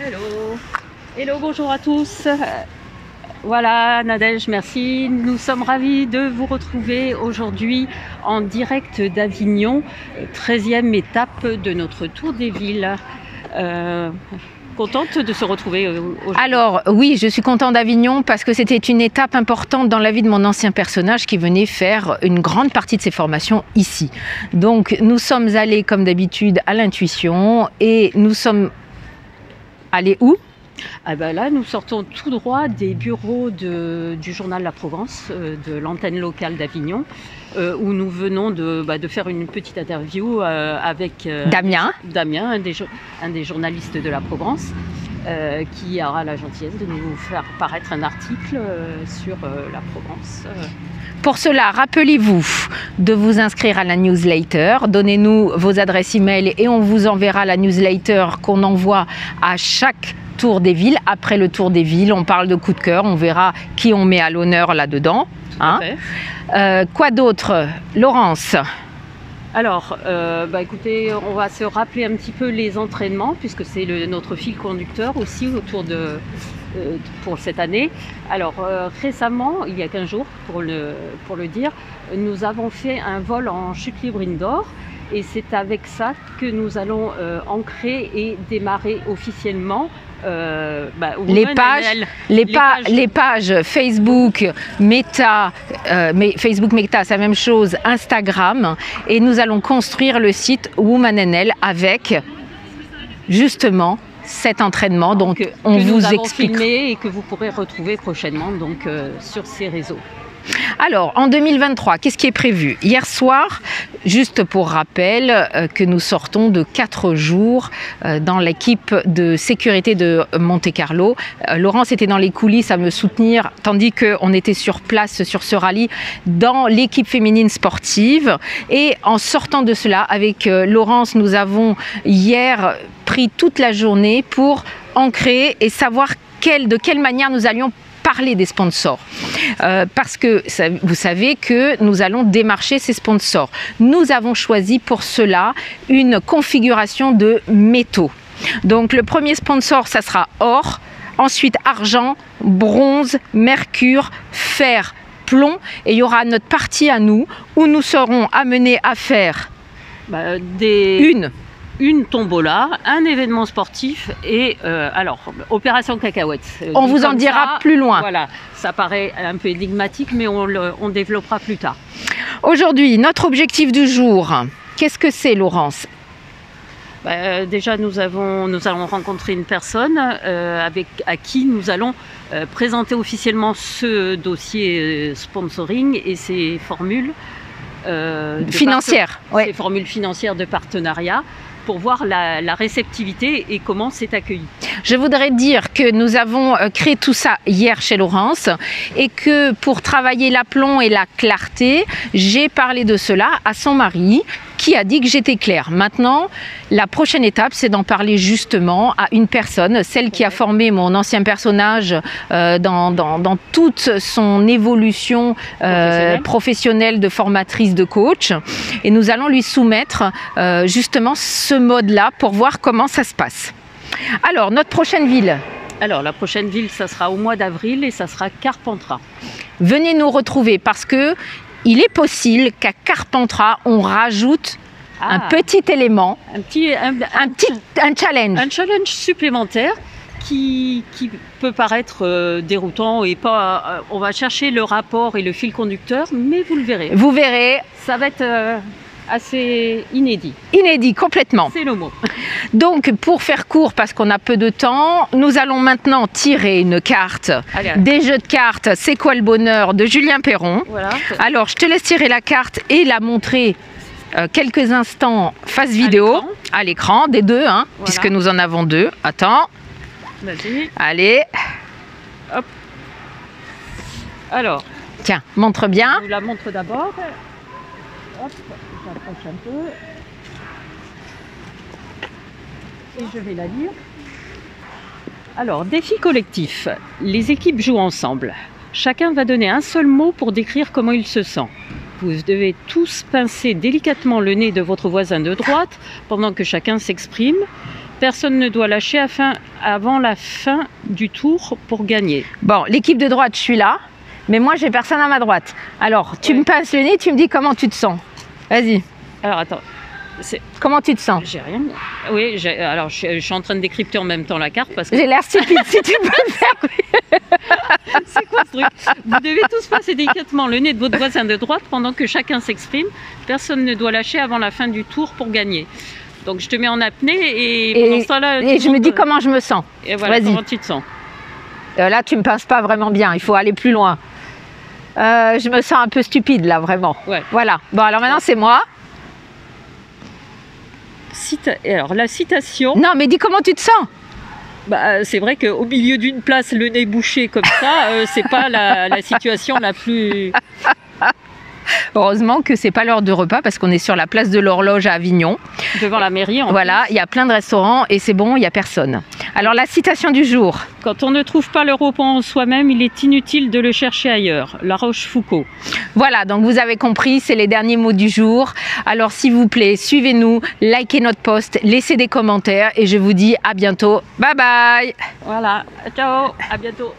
Hello. Hello, bonjour à tous. Voilà, Nadège, merci. Nous sommes ravis de vous retrouver aujourd'hui en direct d'Avignon, 13e étape de notre tour des villes. Contente de se retrouver aujourd'hui. Alors oui, je suis contente d'Avignon parce que c'était une étape importante dans la vie de mon ancien personnage qui venait faire une grande partie de ses formations ici. Donc nous sommes allés comme d'habitude à l'intuition et nous sommes allés où ? Ah ben là, nous sortons tout droit des bureaux du journal La Provence, de l'antenne locale d'Avignon, où nous venons de faire une petite interview avec Damien, un des journalistes de La Provence, qui aura la gentillesse de nous faire paraître un article sur La Provence. Pour cela, rappelez-vous de vous inscrire à la newsletter. Donnez-nous vos adresses e-mail et on vous enverra la newsletter qu'on envoie à chaque tour des villes. Après le tour des villes, on parle de coup de cœur, on verra qui on met à l'honneur là-dedans. Hein. Quoi d'autre, Laurence ? Alors, écoutez, on va se rappeler un petit peu les entraînements, puisque c'est notre fil conducteur aussi pour cette année. Alors, récemment, il y a 15 jours, pour le dire, nous avons fait un vol en chute libre indoor. Et c'est avec ça que nous allons ancrer et démarrer officiellement les pages Facebook, Meta, Facebook Meta, c'est la même chose, Instagram, et nous allons construire le site Woman NL avec justement cet entraînement. Donc on vous explique et que vous pourrez retrouver prochainement donc sur ces réseaux. Alors, en 2023, qu'est-ce qui est prévu ? Hier soir, juste pour rappel, que nous sortons de 4 jours dans l'équipe de sécurité de Monte-Carlo. Laurence était dans les coulisses à me soutenir, tandis qu'on était sur place sur ce rallye dans l'équipe féminine sportive. Et en sortant de cela, avec Laurence, nous avons hier pris toute la journée pour ancrer et savoir de quelle manière nous allions parler des sponsors, parce que vous savez que nous allons démarcher ces sponsors. Nous avons choisi pour cela une configuration de métaux. Donc le premier sponsor, ça sera or, ensuite argent, bronze, mercure, fer, plomb, et il y aura notre partie à nous où nous serons amenés à faire une tombola, un événement sportif et opération cacahuète. On vous en dira plus loin. Voilà, ça paraît un peu énigmatique, mais on développera plus tard. Aujourd'hui, notre objectif du jour, qu'est-ce que c'est, Laurence ? Déjà, nous allons rencontrer une personne à qui nous allons présenter officiellement ce dossier sponsoring et ses formules financières. Ces formules financières de partenariat, pour voir la réceptivité et comment c'est accueilli. Je voudrais dire que nous avons créé tout ça hier chez Laurence et que pour travailler l'aplomb et la clarté, j'ai parlé de cela à son mari qui a dit que j'étais claire. Maintenant, la prochaine étape, c'est d'en parler justement à une personne, celle qui a formé mon ancien personnage dans toute son évolution professionnelle de formatrice, de coach. Et nous allons lui soumettre justement ce mode-là pour voir comment ça se passe. Alors, notre prochaine ville ? Alors, la prochaine ville, ça sera au mois d'avril et ça sera Carpentras. Venez nous retrouver parce que il est possible qu'à Carpentras, on rajoute un petit élément, un challenge. Un challenge supplémentaire qui peut paraître déroutant et pas. On va chercher le rapport et le fil conducteur, mais vous le verrez. Vous verrez. Ça va être assez inédit. Inédit, complètement. C'est le mot. Donc, pour faire court, parce qu'on a peu de temps, nous allons maintenant tirer une carte des jeux de cartes « C'est quoi le bonheur ?» de Julien Perron. Voilà. Alors, je te laisse tirer la carte et la montrer quelques instants face vidéo, à l'écran, des deux, hein, voilà. Puisque nous en avons deux. Attends. Vas-y. Allez. Hop. Alors. Tiens, montre bien. Je vous la montre d'abord. Hop, j'approche un peu. Et je vais la lire. Alors, défi collectif. Les équipes jouent ensemble. Chacun va donner un seul mot pour décrire comment il se sent. Vous devez tous pincer délicatement le nez de votre voisin de droite pendant que chacun s'exprime. Personne ne doit lâcher avant la fin du tour pour gagner. Bon, l'équipe de droite, je suis là, mais moi, j'ai personne à ma droite. Alors, tu me passes le nez, tu me dis comment tu te sens. Vas-y. Alors, attends. Comment tu te sens? J'ai rien. Oui, alors je suis en train de décrypter en même temps la carte parce que... J'ai l'air stupide, si tu peux le faire. C'est quoi ce truc? Vous devez tous passer délicatement le nez de votre voisin de droite pendant que chacun s'exprime. Personne ne doit lâcher avant la fin du tour pour gagner. Donc je te mets en apnée et pendant ce temps-là... Et je me dis comment je me sens. Et voilà, vas-y. comment tu te sens? Là, tu me pinces pas vraiment bien, il faut aller plus loin. Je me sens un peu stupide là, vraiment. Ouais. Voilà. Bon, alors maintenant, c'est moi. Alors la citation... Non, mais dis comment tu te sens. Bah, c'est vrai qu'au milieu d'une place, le nez bouché comme ça, c'est pas la situation la plus... Heureusement que c'est pas l'heure de repas parce qu'on est sur la place de l'Horloge à Avignon. Devant la mairie. Voilà, il y a plein de restaurants et c'est bon, il n'y a personne. Alors la citation du jour. Quand on ne trouve pas le repos en soi-même, il est inutile de le chercher ailleurs. La Rochefoucauld. Voilà, donc vous avez compris, c'est les derniers mots du jour. Alors s'il vous plaît, suivez-nous, likez notre post, laissez des commentaires et je vous dis à bientôt. Bye bye. Voilà, ciao, à bientôt.